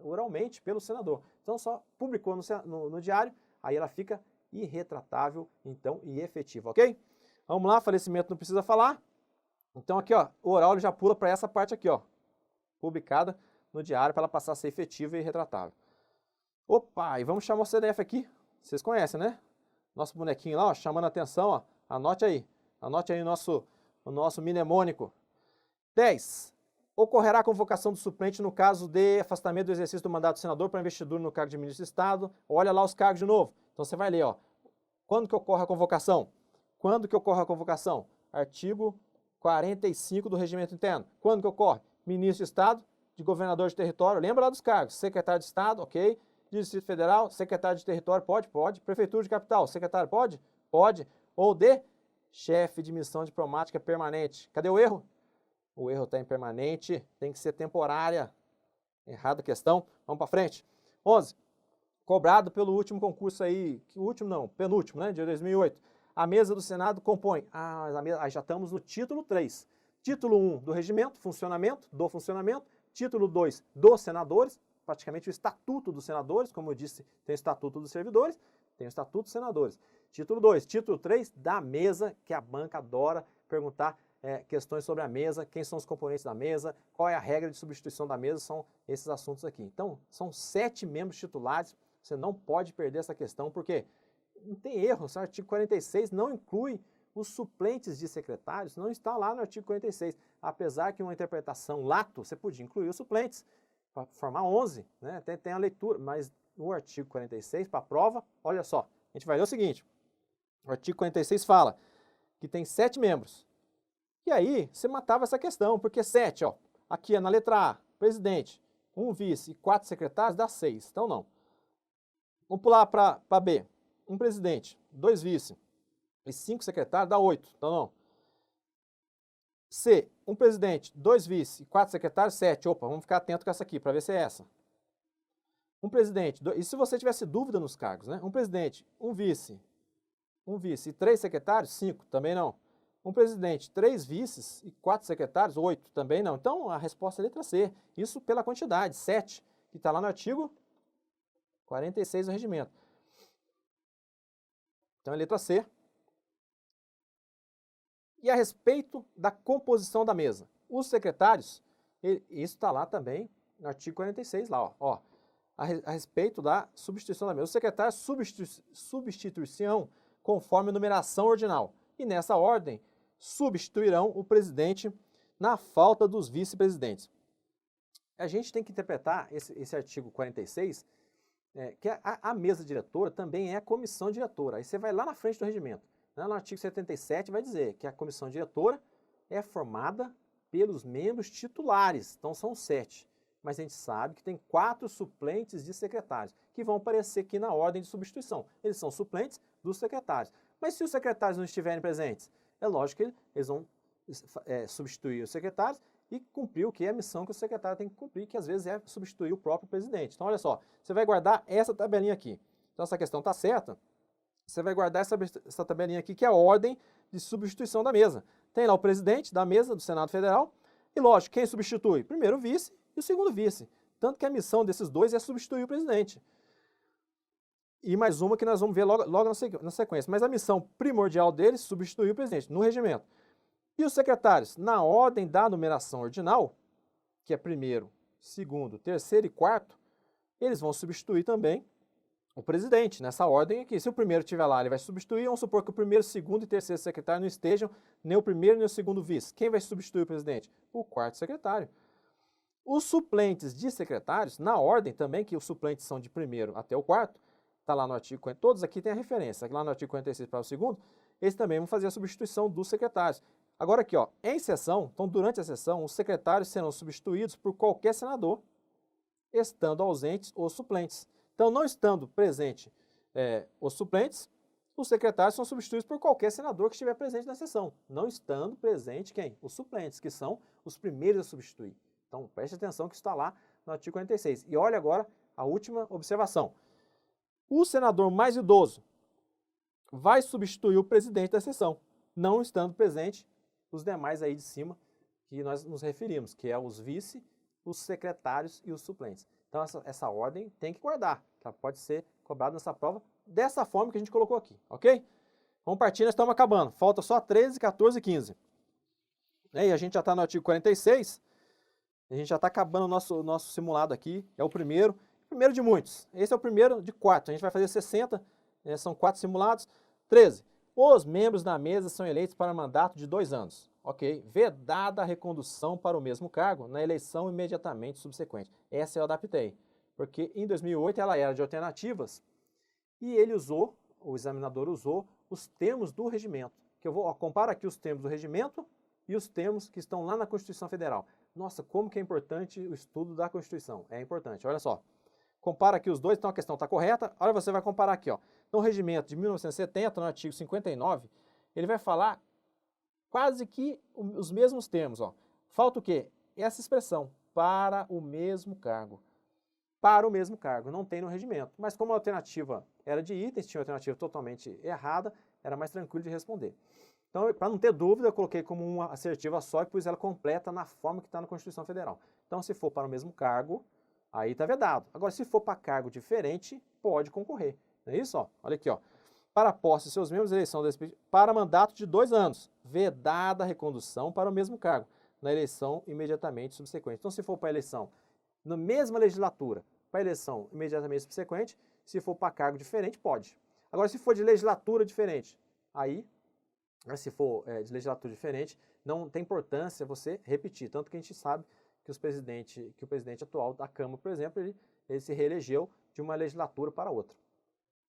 oralmente pelo senador. Então só publicou no diário, aí ela fica irretratável, então, e efetiva, ok? Vamos lá, falecimento não precisa falar. Então aqui, o oral ele já pula para essa parte aqui, publicada no diário, para ela passar a ser efetiva e irretratável. Opa, e vamos chamar o CDF aqui. Vocês conhecem, né? Nosso bonequinho lá, ó, chamando a atenção, ó. Anote aí. Anote aí o nosso mnemônico. 10. Ocorrerá a convocação do suplente no caso de afastamento do exercício do mandato do senador para investidura no cargo de ministro de Estado. Olha lá os cargos de novo. Então você vai ler, ó. Quando que ocorre a convocação? Quando que ocorre a convocação? Artigo 45 do Regimento Interno. Quando que ocorre? Ministro de Estado, de governador de território. Lembra lá dos cargos. Secretário de Estado, ok. De Distrito Federal, secretário de território, pode? Pode. Prefeitura de capital, secretário, pode? Pode. Ou de chefe de missão diplomática permanente. Cadê o erro? O erro está em permanente, tem que ser temporária. Errada a questão. Vamos para frente. 11. Cobrado pelo último concurso aí, o último não, penúltimo, né, de 2008. A mesa do Senado compõe, aí já estamos no título 3. Título 1 do regimento, do funcionamento. Título 2 dos senadores, praticamente o estatuto dos senadores, como eu disse, tem o estatuto dos servidores, tem o estatuto dos senadores. Título 2, título 3 da mesa, que a banca adora perguntar questões sobre a mesa, quem são os componentes da mesa, qual é a regra de substituição da mesa, são esses assuntos aqui. Então, são 7 membros titulares, você não pode perder essa questão, porque não tem erro, o artigo 46 não inclui os suplentes de secretários, não está lá no artigo 46, apesar que uma interpretação lato, você podia incluir os suplentes, para formar 11, né? Tem a leitura, mas no artigo 46, para a prova, olha só, a gente vai ler o seguinte, o artigo 46 fala que tem 7 membros, e aí você matava essa questão, porque 7, ó, aqui é na letra A, presidente, 1 vice e 4 secretários, dá 6, então não. Vamos pular para B, 1 presidente, 2 vice e 5 secretários, dá 8, então não. C, 1 presidente, 2 vice e 4 secretários, 7. Opa, vamos ficar atento com essa aqui, para ver se é essa. 1 presidente, e se você tivesse dúvida nos cargos, né? 1 presidente, 1 vice e 3 secretários, 5, também não. 1 presidente, 3 vices e 4 secretários, 8, também não. Então, a resposta é a letra C. Isso pela quantidade, 7, que está lá no artigo 46 do regimento. Então, é a letra C. E a respeito da composição da mesa, os secretários, isso está lá também no artigo 46, lá, ó, a respeito da substituição da mesa. Os secretários substituirão conforme a numeração ordinal, e nessa ordem substituirão o presidente na falta dos vice-presidentes. A gente tem que interpretar esse artigo 46, que a mesa diretora também é a comissão diretora. Aí você vai lá na frente do regimento. No artigo 77 vai dizer que a comissão diretora é formada pelos membros titulares, então são 7. Mas a gente sabe que tem 4 suplentes de secretários, que vão aparecer aqui na ordem de substituição. Eles são suplentes dos secretários. Mas se os secretários não estiverem presentes, é lógico que eles vão substituir os secretários e cumprir o que é a missão que o secretário tem que cumprir, que às vezes é substituir o próprio presidente. Então olha só, você vai guardar essa tabelinha aqui. Então essa questão está certa. Você vai guardar essa tabelinha aqui, que é a ordem de substituição da mesa. Tem lá o presidente da mesa do Senado Federal e, lógico, quem substitui? Primeiro o vice e o segundo vice. Tanto que a missão desses dois é substituir o presidente. E mais uma que nós vamos ver logo na sequência. Mas a missão primordial deles é substituir o presidente no regimento. E os secretários, na ordem da numeração ordinal, que é primeiro, segundo, terceiro e quarto, eles vão substituir também o presidente, nessa ordem aqui. Se o primeiro estiver lá, ele vai substituir. Vamos supor que o primeiro, segundo e terceiro secretário não estejam, nem o primeiro nem o segundo vice. Quem vai substituir o presidente? O quarto secretário. Os suplentes de secretários, na ordem também, que os suplentes são de primeiro até o quarto, está lá no artigo 40, todos aqui tem a referência, lá no artigo 46 para o segundo, eles também vão fazer a substituição dos secretários. Agora aqui, ó, em sessão, então durante a sessão, os secretários serão substituídos por qualquer senador, estando ausentes os suplentes. Então, não estando presente os suplentes, os secretários são substituídos por qualquer senador que estiver presente na sessão. Não estando presente quem? Os suplentes, que são os primeiros a substituir. Então, preste atenção que está lá no artigo 46. E olha agora a última observação. O senador mais idoso vai substituir o presidente da sessão, não estando presente os demais aí de cima que nós nos referimos, que é os vice, os secretários e os suplentes. Então, essa ordem tem que guardar, tá? Pode ser cobrada nessa prova dessa forma que a gente colocou aqui, ok? Vamos partir, nós estamos acabando. Falta só 13, 14 e 15. E a gente já está no artigo 46, a gente já está acabando o nosso simulado aqui, é o primeiro. Primeiro de muitos. Esse é o primeiro de 4. A gente vai fazer 60, são 4 simulados. 13. Os membros da mesa são eleitos para mandato de 2 anos. Ok. Vedada a recondução para o mesmo cargo na eleição imediatamente subsequente. Essa eu adaptei. Porque em 2008 ela era de alternativas e o examinador usou os termos do regimento. Que eu vou comparar aqui os termos do regimento e os termos que estão lá na Constituição Federal. Nossa, como que é importante o estudo da Constituição. É importante, olha só. Compara aqui os dois, então a questão está correta. Olha, você vai comparar aqui, ó. Então, o regimento de 1970, no artigo 59, ele vai falar quase que os mesmos termos, ó. Falta o quê? Essa expressão, para o mesmo cargo. Para o mesmo cargo, não tem no regimento. Mas como a alternativa era de itens, tinha uma alternativa totalmente errada, era mais tranquilo de responder. Então, para não ter dúvida, eu coloquei como uma assertiva só e pus ela completa na forma que está na Constituição Federal. Então, se for para o mesmo cargo, aí está vedado. Agora, se for para cargo diferente, pode concorrer. Não é isso? Ó, olha aqui, ó. Para posse de seus membros, eleição para mandato de 2 anos. Vedada a recondução para o mesmo cargo, na eleição imediatamente subsequente. Então, se for para eleição na mesma legislatura, para eleição imediatamente subsequente, se for para cargo diferente, pode. Agora, se for de legislatura diferente, aí, se for de legislatura diferente, não tem importância você repetir. Tanto que a gente sabe que o presidente atual da Câmara, por exemplo, ele se reelegeu de uma legislatura para outra.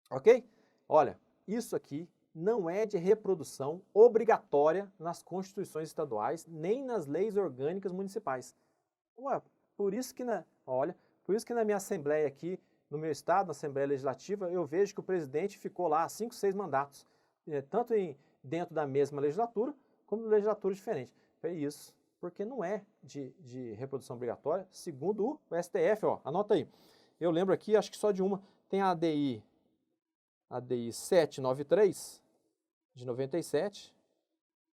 Ok? Olha, isso aqui não é de reprodução obrigatória nas constituições estaduais, nem nas leis orgânicas municipais. Ué, por isso que na minha assembleia aqui, no meu estado, na Assembleia Legislativa, eu vejo que o presidente ficou lá 5, 6 mandatos, tanto dentro da mesma legislatura, como em legislatura diferente. É isso, porque não é de reprodução obrigatória, segundo o STF, ó, anota aí. Eu lembro aqui, acho que só de uma, tem a ADI 793, de 97,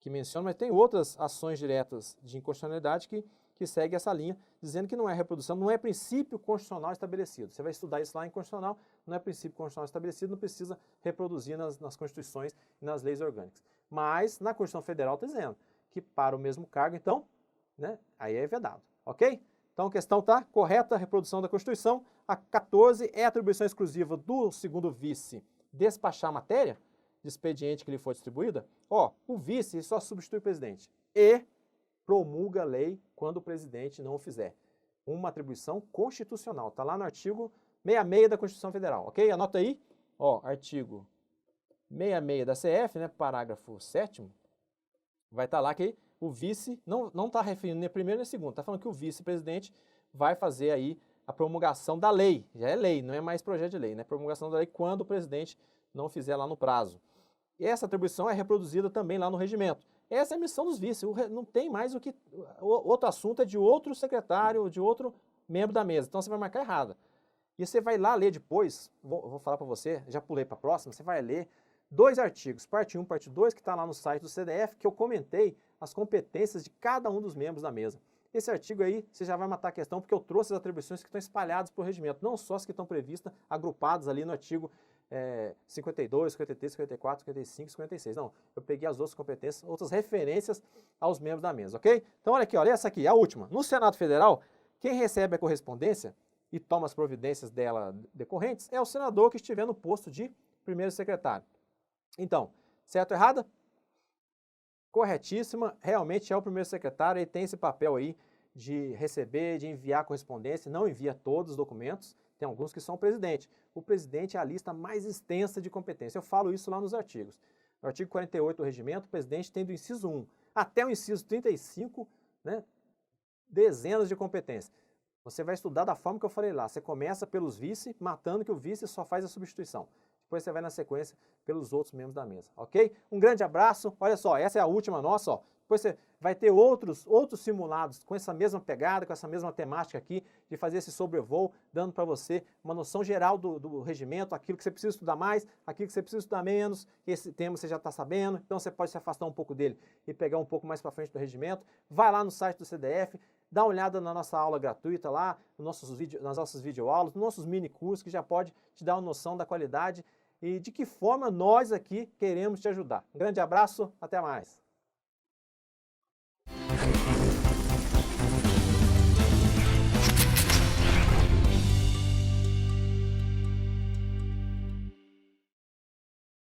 que menciona, mas tem outras ações diretas de inconstitucionalidade que segue essa linha, dizendo que não é reprodução, não é princípio constitucional estabelecido. Você vai estudar isso lá em constitucional, não é princípio constitucional estabelecido, não precisa reproduzir nas constituições e nas leis orgânicas. Mas na Constituição Federal está dizendo que para o mesmo cargo, então, né, aí é vedado, ok? Então a questão está correta, a reprodução da Constituição. A 14 é atribuição exclusiva do segundo vice despachar a matéria de expediente que lhe for distribuída. Ó, o vice só substitui o presidente e promulga a lei quando o presidente não o fizer. Uma atribuição constitucional. Está lá no artigo 66 da Constituição Federal, ok? Anota aí, ó, artigo 66 da CF, né, parágrafo 7º, vai estar lá que o vice, não está referindo nem primeiro nem segundo, está falando que o vice-presidente vai fazer aí a promulgação da lei. Já é lei, não é mais projeto de lei, né? Promulgação da lei quando o presidente não fizer lá no prazo. E essa atribuição é reproduzida também lá no regimento. Essa é a missão dos vices, não tem mais o que... Outro assunto é de outro secretário, de outro membro da mesa, então você vai marcar errado. E você vai lá ler depois, vou falar para você, já pulei para a próxima, você vai ler 2 artigos, parte 1 e parte 2, que está lá no site do CDF, que eu comentei as competências de cada um dos membros da mesa. Esse artigo aí, você já vai matar a questão, porque eu trouxe as atribuições que estão espalhadas por regimento, não só as que estão previstas, agrupadas ali no artigo 52, 53, 54, 55, 56. Não, eu peguei as outras competências, outras referências aos membros da mesa, ok? Então olha aqui, olha essa aqui, a última. No Senado Federal, quem recebe a correspondência e toma as providências dela decorrentes é o senador que estiver no posto de primeiro secretário. Então, certo ou errada? Corretíssima, realmente é o primeiro secretário, ele tem esse papel aí de receber, de enviar correspondência, não envia todos os documentos, tem alguns que são o presidente. O presidente é a lista mais extensa de competência, eu falo isso lá nos artigos. No artigo 48 do regimento, o presidente tem do inciso 1 até o inciso 35, né, dezenas de competências. Você vai estudar da forma que eu falei lá, você começa pelos vice, matando que o vice só faz a substituição. Depois você vai na sequência pelos outros membros da mesa, ok? Um grande abraço, olha só, essa é a última nossa, ó. Depois você vai ter outros simulados com essa mesma pegada, com essa mesma temática aqui, de fazer esse sobrevoo, dando para você uma noção geral do regimento, aquilo que você precisa estudar mais, aquilo que você precisa estudar menos, esse tema você já está sabendo, então você pode se afastar um pouco dele e pegar um pouco mais para frente do regimento. Vai lá no site do CDF, dá uma olhada na nossa aula gratuita lá, nas nossas videoaulas, nos nossos mini cursos, que já pode te dar uma noção da qualidade e de que forma nós aqui queremos te ajudar. Um grande abraço, até mais!